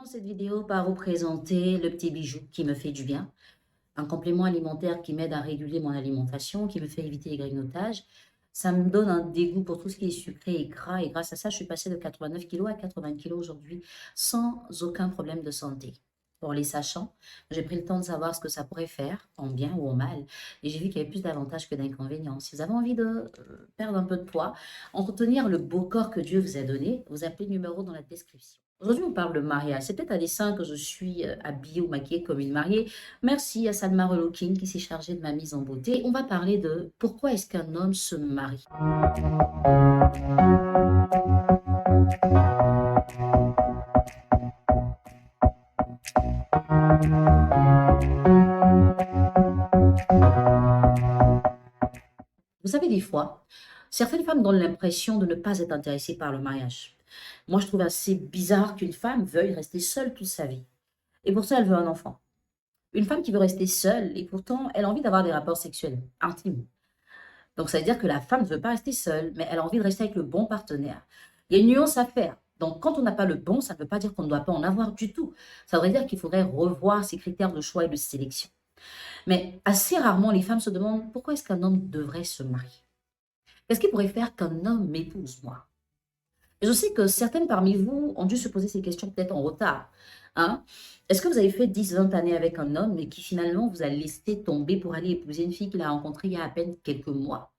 commence cette vidéo par vous présenter le petit bijou qui me fait du bien. Un complément alimentaire qui m'aide à réguler mon alimentation, qui me fait éviter les grignotages. Ça me donne un dégoût pour tout ce qui est sucré et gras. Et grâce à ça, je suis passée de 89 kilos à 80 kilos aujourd'hui sans aucun problème de santé. Pour les sachants, j'ai pris le temps de savoir ce que ça pourrait faire, en bien ou en mal. Et j'ai vu qu'il y avait plus d'avantages que d'inconvénients. Si vous avez envie de perdre un peu de poids, entretenir le beau corps que Dieu vous a donné, vous appelez le numéro dans la description. Aujourd'hui, on parle de mariage. C'est peut-être à dessein que je suis habillée ou maquillée comme une mariée. Merci à Salma Relokin qui s'est chargée de ma mise en beauté. On va parler de pourquoi est-ce qu'un homme se marie. Vous savez, des fois, certaines femmes donnent l'impression de ne pas être intéressées par le mariage. Moi, je trouve assez bizarre qu'une femme veuille rester seule toute sa vie. Et pour ça, elle veut un enfant. Une femme qui veut rester seule et pourtant, elle a envie d'avoir des rapports sexuels intimes. Donc, ça veut dire que la femme ne veut pas rester seule, mais elle a envie de rester avec le bon partenaire. Il y a une nuance à faire. Donc, quand on n'a pas le bon, ça ne veut pas dire qu'on ne doit pas en avoir du tout. Ça voudrait dire qu'il faudrait revoir ses critères de choix et de sélection. Mais assez rarement, les femmes se demandent pourquoi est-ce qu'un homme devrait se marier? Qu'est-ce qui pourrait faire qu'un homme m'épouse, moi? Et je sais que certaines parmi vous ont dû se poser ces questions peut-être en retard. Hein? Est-ce que vous avez fait 10, 20 années avec un homme et qui finalement vous a laissé tomber pour aller épouser une fille qu'il a rencontrée il y a à peine quelques mois?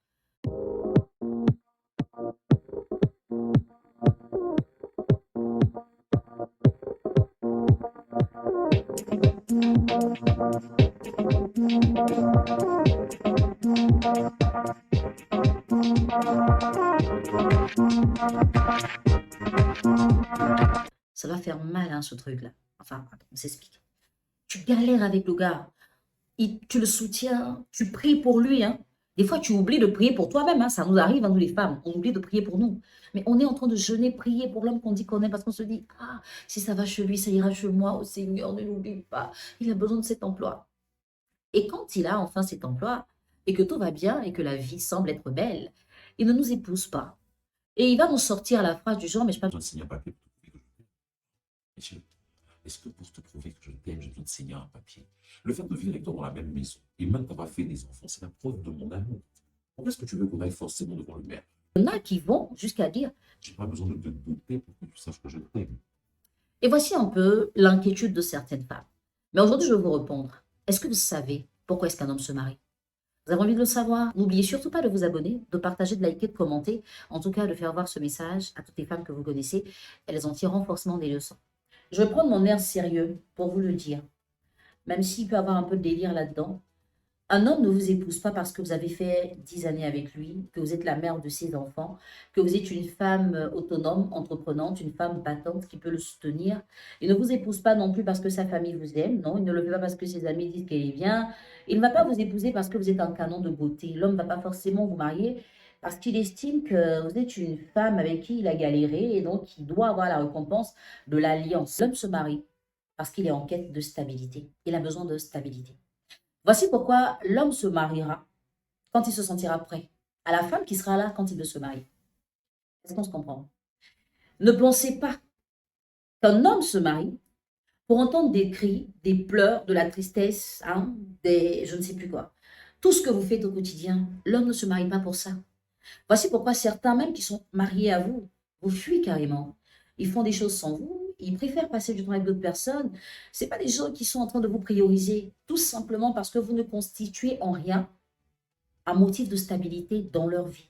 Ça va faire mal, hein, ce truc-là. Enfin, attends, on s'explique. Tu galères avec le gars. Tu le soutiens, tu pries pour lui. Hein. Des fois, tu oublies de prier pour toi-même. Hein. Ça nous arrive, à nous les femmes. On oublie de prier pour nous. Mais on est en train de jeûner, prier pour l'homme qu'on dit qu'on aime parce qu'on se dit, ah, si ça va chez lui, ça ira chez moi. Oh Seigneur, ne l'oublie pas. Il a besoin de cet emploi. Et quand il a enfin cet emploi et que tout va bien et que la vie semble être belle, il ne nous épouse pas. Et il va nous sortir la phrase du genre, mais je ne sais pas. Besoin de signer un papier pour te prouver que je t'aime. Monsieur, est-ce que pour te prouver que je t'aime, j'ai besoin de signer un papier? Le fait de vivre avec toi dans la même maison et même d'avoir fait des enfants, c'est la preuve de mon amour. Pourquoi est-ce que tu veux qu'on aille forcément devant le maire? Il y en a qui vont jusqu'à dire, J'ai pas besoin de te douter pour que tu saches que je t'aime. et voici un peu l'inquiétude de certaines femmes. Mais aujourd'hui, je vais vous répondre. Est-ce que vous savez pourquoi est-ce qu'un homme se marie? Vous avez envie de le savoir? N'oubliez surtout pas de vous abonner, de partager, de liker, de commenter. En tout cas, de faire voir ce message à toutes les femmes que vous connaissez. Elles en tireront forcément des leçons. Je vais prendre mon air sérieux pour vous le dire. Même s'il peut y avoir un peu de délire là-dedans. Un homme ne vous épouse pas parce que vous avez fait 10 années avec lui, que vous êtes la mère de ses enfants, que vous êtes une femme autonome, entreprenante, une femme battante qui peut le soutenir. Il ne vous épouse pas non plus parce que sa famille vous aime, non, il ne le fait pas parce que ses amis disent qu'elle est bien. Il ne va pas vous épouser parce que vous êtes un canon de beauté. L'homme ne va pas forcément vous marier parce qu'il estime que vous êtes une femme avec qui il a galéré et donc il doit avoir la récompense de l'alliance. L'homme se marie parce qu'il est en quête de stabilité. Il a besoin de stabilité. Voici pourquoi l'homme se mariera quand il se sentira prêt, à la femme qui sera là quand il veut se marier. Est-ce qu'on se comprend? Ne pensez pas qu'un homme se marie pour entendre des cris, des pleurs, de la tristesse, hein, des je ne sais plus quoi. Tout ce que vous faites au quotidien, l'homme ne se marie pas pour ça. Voici pourquoi certains, même qui sont mariés à vous, vous fuient carrément. Ils font des choses sans vous, ils préfèrent passer du temps avec d'autres personnes. Ce n'est pas des gens qui sont en train de vous prioriser, tout simplement parce que vous ne constituez en rien un motif de stabilité dans leur vie.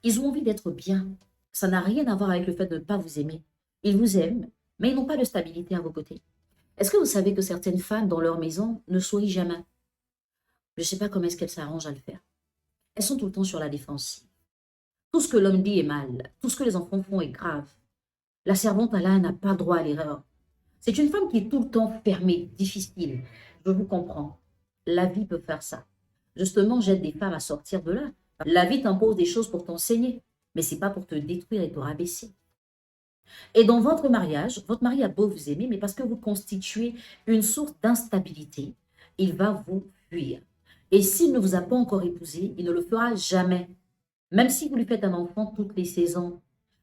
Ils ont envie d'être bien. Ça n'a rien à voir avec le fait de ne pas vous aimer. Ils vous aiment, mais ils n'ont pas de stabilité à vos côtés. Est-ce que vous savez que certaines femmes dans leur maison ne sourient jamais? Je ne sais pas comment est-ce qu'elles s'arrangent à le faire. Elles sont tout le temps sur la défensive. Tout ce que l'homme dit est mal. Tout ce que les enfants font est grave. La servante à l'âne n'a pas droit à l'erreur. C'est une femme qui est tout le temps fermée, difficile. Je vous comprends. La vie peut faire ça. Justement, j'aide des femmes à sortir de là. La vie t'impose des choses pour t'enseigner, mais c'est pas pour te détruire et te rabaisser. Et dans votre mari a beau vous aimer, mais parce que vous constituez une source d'instabilité, il va vous fuir. Et s'il ne vous a pas encore épousé, il ne le fera jamais. Même si vous lui faites un enfant toutes les saisons,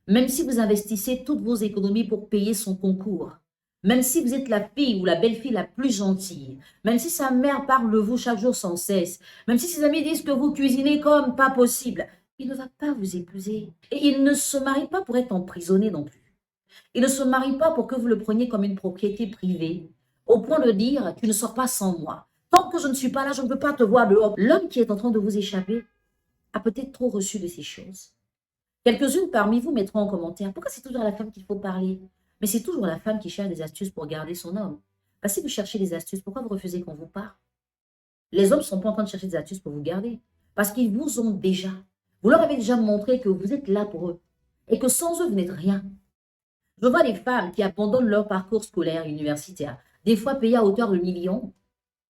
même si vous investissez toutes vos économies pour payer son concours, Même si vous êtes la fille ou la belle-fille la plus gentille, même si sa mère parle de vous chaque jour sans cesse, même si ses amis disent que vous cuisinez comme pas possible, il ne va pas vous épouser. Et il ne se marie pas pour être emprisonné non plus. Il ne se marie pas pour que vous le preniez comme une propriété privée, au point de dire, tu ne sors pas sans moi. Tant que je ne suis pas là, je ne peux pas te voir dehors. L'homme qui est en train de vous échapper a peut-être trop reçu de ces choses. Quelques-unes parmi vous mettront en commentaire, pourquoi c'est toujours à la femme qu'il faut parler? Mais c'est toujours la femme qui cherche des astuces pour garder son homme. Parce que si vous cherchez des astuces, pourquoi vous refusez qu'on vous parle? Les hommes ne sont pas en train de chercher des astuces pour vous garder. Parce qu'ils vous ont déjà. Vous leur avez déjà montré que vous êtes là pour eux. Et que sans eux, vous n'êtes rien. Je vois des femmes qui abandonnent leur parcours scolaire et universitaire, des fois payées à hauteur de millions,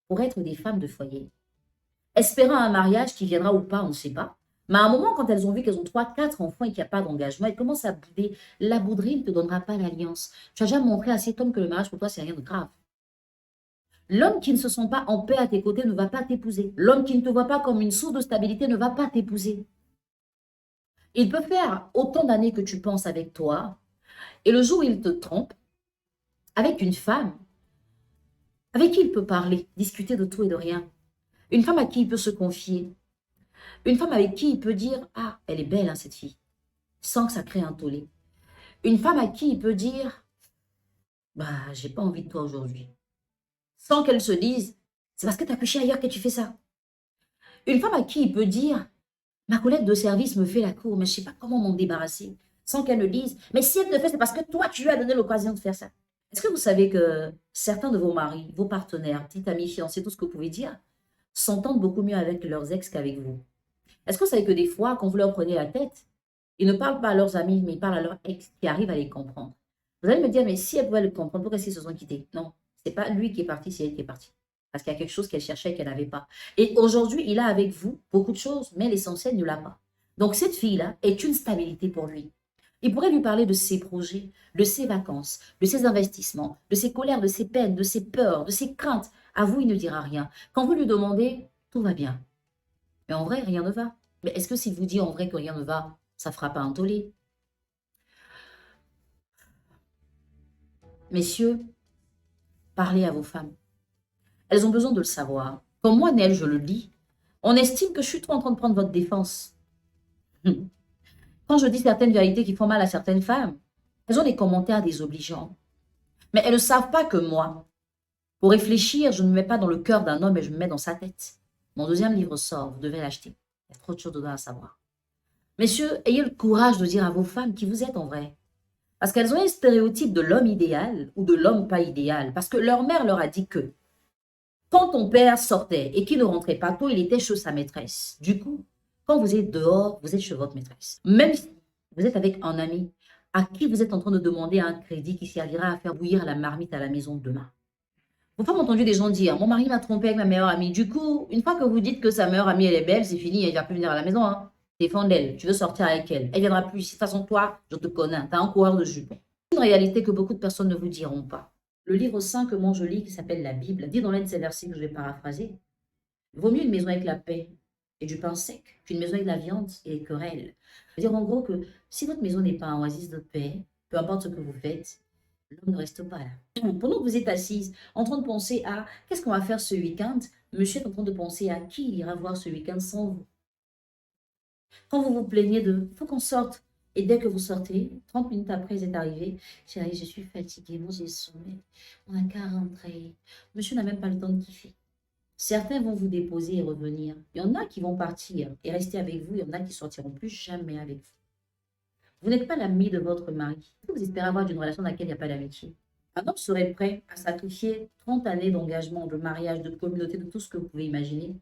pour être des femmes de foyer. Espérant un mariage qui viendra ou pas, on ne sait pas. Mais à un moment, quand elles ont vu qu'elles ont 3, 4 enfants et qu'il n'y a pas d'engagement, elles commencent à bouder. La bouderie ne te donnera pas l'alliance. Tu as déjà montré à cet homme que le mariage pour toi, c'est rien de grave. L'homme qui ne se sent pas en paix à tes côtés ne va pas t'épouser. L'homme qui ne te voit pas comme une source de stabilité ne va pas t'épouser. Il peut faire autant d'années que tu penses avec toi, et le jour où il te trompe, avec une femme, avec qui il peut parler, discuter de tout et de rien. Une femme à qui il peut se confier. Une femme avec qui il peut dire, ah, elle est belle, hein, cette fille, sans que ça crée un tollé. Une femme à qui il peut dire, bah, j'ai pas envie de toi aujourd'hui. Sans qu'elle se dise, c'est parce que tu as couché ailleurs que tu fais ça. Une femme à qui il peut dire, ma collègue de service me fait la cour, mais je sais pas comment m'en débarrasser. Sans qu'elle me dise, mais si elle te le fait, c'est parce que toi, tu lui as donné l'occasion de faire ça. Est-ce que vous savez que certains de vos maris, vos partenaires, petits amis, fiancés, tout ce que vous pouvez dire, s'entendent beaucoup mieux avec leurs ex qu'avec vous? Est-ce que vous savez que des fois, quand vous leur prenez la tête, ils ne parlent pas à leurs amis, mais ils parlent à leur ex qui arrive à les comprendre? Vous allez me dire, mais si elle pouvait le comprendre, pourquoi est-ce qu'ils se sont quittés? Non, c'est pas lui qui est parti, c'est elle qui est partie. Parce qu'il y a quelque chose qu'elle cherchait et qu'elle n'avait pas. Et aujourd'hui, il a avec vous beaucoup de choses, mais l'essentiel ne l'a pas. Donc cette fille-là est une stabilité pour lui. Il pourrait lui parler de ses projets, de ses vacances, de ses investissements, de ses colères, de ses peines, de ses peurs, de ses craintes. À vous, il ne dira rien. Quand vous lui demandez, tout va bien. Mais en vrai, rien ne va. Mais est-ce que s'il vous dit en vrai que rien ne va, ça ne fera pas un tollé? Messieurs, parlez à vos femmes. Elles ont besoin de le savoir. Comme moi, Nel, je le dis, on estime que je suis trop en train de prendre votre défense. Quand je dis certaines vérités qui font mal à certaines femmes, elles ont des commentaires désobligeants. Mais elles ne savent pas que moi, pour réfléchir, je ne me mets pas dans le cœur d'un homme et je me mets dans sa tête. Mon deuxième livre sort, vous devez l'acheter. Il y a trop de choses dedans à savoir. Messieurs, ayez le courage de dire à vos femmes qui vous êtes en vrai. Parce qu'elles ont un stéréotype de l'homme idéal ou de l'homme pas idéal. Parce que leur mère leur a dit que quand ton père sortait et qu'il ne rentrait pas tôt, il était chez sa maîtresse. Du coup, quand vous êtes dehors, vous êtes chez votre maîtresse. Même si vous êtes avec un ami à qui vous êtes en train de demander un crédit qui servira à faire bouillir la marmite à la maison demain. Vous n'avez pas entendu des gens dire, mon mari m'a trompé avec ma meilleure amie. Du coup, une fois que vous dites que sa meilleure amie, elle est belle, c'est fini, elle ne va plus venir à la maison. Hein. Défends d'elle, tu veux sortir avec elle. Elle ne viendra plus. De toute façon, toi, je te connais, tu as un coureur de jupon. Une réalité que beaucoup de personnes ne vous diront pas. Le livre saint que moi je lis, qui s'appelle la Bible, dit dans l'un de ces versets que je vais paraphraser, vaut mieux une maison avec la paix et du pain sec qu'une maison avec la viande et les querelles. C'est-à-dire en gros que si votre maison n'est pas un oasis de paix, peu importe ce que vous faites, l'homme ne reste pas là. Pendant que vous êtes assise, en train de penser à qu'est-ce qu'on va faire ce week-end, monsieur est en train de penser à qui il ira voir ce week-end sans vous. Quand vous vous plaignez de faut qu'on sorte, et dès que vous sortez, 30 minutes après, vous êtes arrivé, chérie, je suis fatiguée, moi j'ai sommeil, on n'a qu'à rentrer. Monsieur n'a même pas le temps de kiffer. Certains vont vous déposer et revenir. Il y en a qui vont partir et rester avec vous, il y en a qui sortiront plus jamais avec vous. Vous n'êtes pas l'ami de votre mari. Vous espérez avoir une relation dans laquelle il n'y a pas d'amitié. Un homme serait prêt à sacrifier 30 années d'engagement, de mariage, de communauté, de tout ce que vous pouvez imaginer,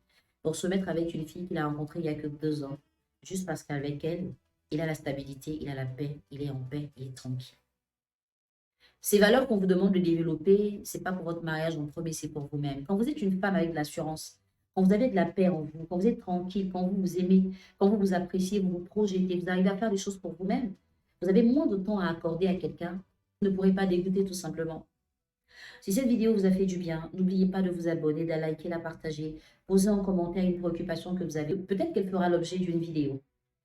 pour se mettre avec une fille qu'il a rencontrée il n'y a que 2 ans, juste parce qu'avec elle, il a la stabilité, il a la paix, il est en paix, il est tranquille. Ces valeurs qu'on vous demande de développer, ce n'est pas pour votre mariage en premier, c'est pour vous-même. Quand vous êtes une femme avec de l'assurance, quand vous avez de la paix en vous, quand vous êtes tranquille, quand vous vous aimez, quand vous vous appréciez, vous vous projetez, vous arrivez à faire des choses pour vous-même, vous avez moins de temps à accorder à quelqu'un, vous ne pourrez pas dégoûter tout simplement. Si cette vidéo vous a fait du bien, n'oubliez pas de vous abonner, de la liker, la partager, posez en commentaire une préoccupation que vous avez. Peut-être qu'elle fera l'objet d'une vidéo.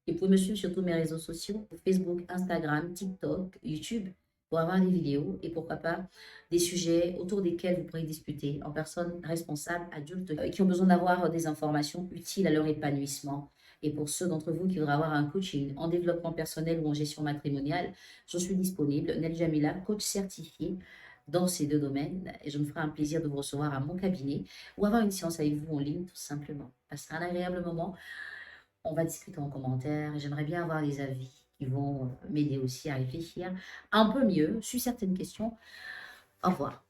Et vous pouvez me suivre sur tous mes réseaux sociaux, Facebook, Instagram, TikTok, YouTube. pour avoir des vidéos et pourquoi pas des sujets autour desquels vous pourrez discuter en personnes responsables, adultes, qui ont besoin d'avoir des informations utiles à leur épanouissement. Et pour ceux d'entre vous qui voudraient avoir un coaching en développement personnel ou en gestion matrimoniale, je suis disponible, Nel Jamila, coach certifié dans ces deux domaines et je me ferai un plaisir de vous recevoir à mon cabinet ou avoir une séance avec vous en ligne tout simplement. Passez un agréable moment. On va discuter en commentaire et j'aimerais bien avoir des avis qui vont m'aider aussi à réfléchir un peu mieux sur certaines questions. Au revoir.